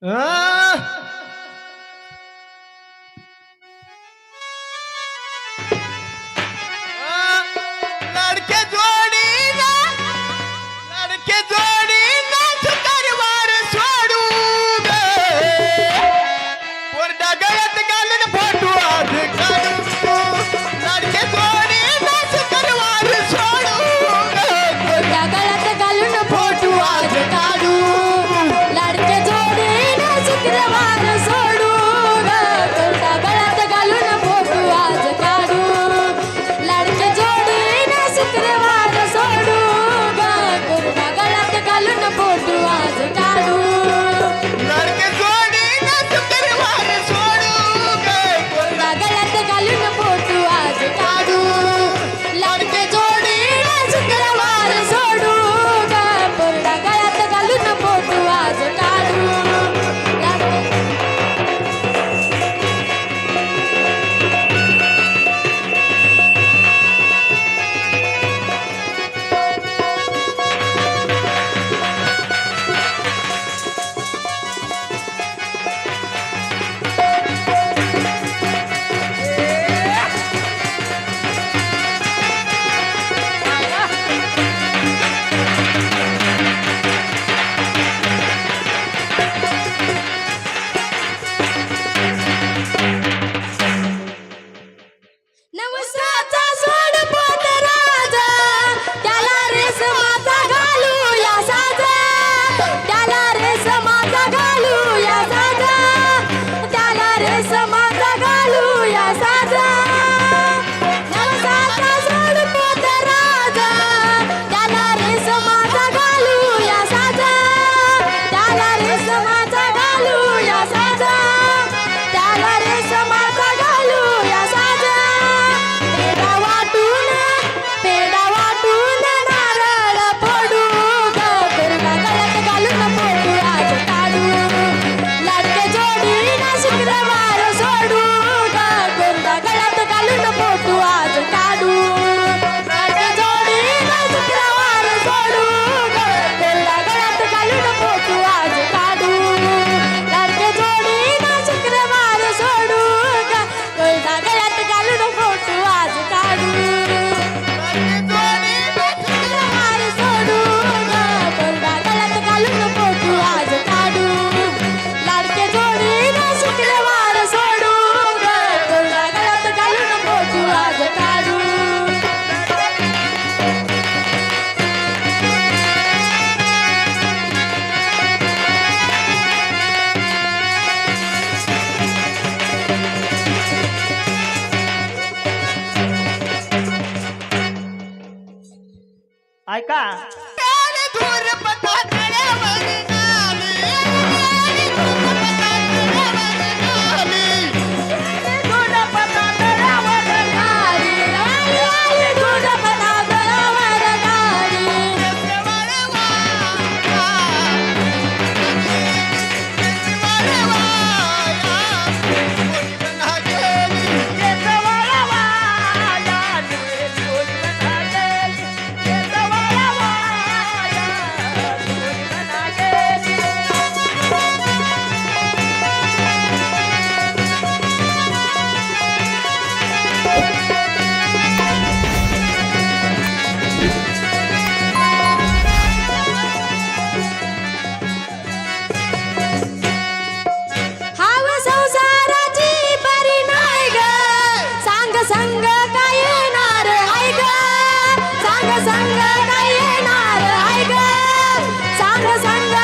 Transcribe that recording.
आ, लड़के जोडी लड़के जोडी करवार सोडू ग पोरडा गळ्यात घालून फोटो आज काढू लड़के जोडी करवार सोडू ग पोरगा गळ्यात घालून फोटो आज काढू लाडके जोडीने शुक्रवार सोडू ग पोरगा गळ्यात घालून फोटो आज काढू लाडके जोडीने शुक्रवार सोडू ग पोरगा गळ्यात घालून फोटो आज काढू लड़के जोडी करवार सोडू ग पोरगा गळ्यात घालून फोटो आज काढू लाडके जोडीने शुक्रवार सोडू ग पोरगा गळ्यात घालून फोटो आज काढू नवसाचा सोड पोत राजा त्याला रेशमाचा घालूया साजा त्याला रेशमाचा घालूया साजा त्याला रेशमाचा घालूया साजा नवसाचा सोड पोत राजा त्याला रेशमाचा घालूया साजा त्याला रेशमाचा घालूया साजा त्याला रेशमाचा घालूया साजा पेडा वाटून नारळ फोडू ग पोरगा गळ्यात घालून फोटो आज काढू लाडके जोडीने शुक्रवार सोडू ग पोरगा गळ्यात घालून फोटो आज काढू लाडके जोडीने शुक्रवार सोडू ग पोरगा गळ्यात घालून फोटो आज काढू लाडके जोडीने शुक्रवार सोडू ग पोरगा गळ्यात घालून फोटो आज काढू शुक्रवार सोडू ग पोरगा गळ्यात घालून फोटो आज काढू लाडके जोडीने शुक्रवार सोडू ग पोरगा गळ्यात घालून फोटो आज काढू ऐका दूर पता तळ्यावर दूध पताळावर गाडी आली दूध पताळावर गाडी हाव संसाराची बरी नाही ग सांग संग काय येणार आहे ग सांग संग काय येणार आहे ग सांग संग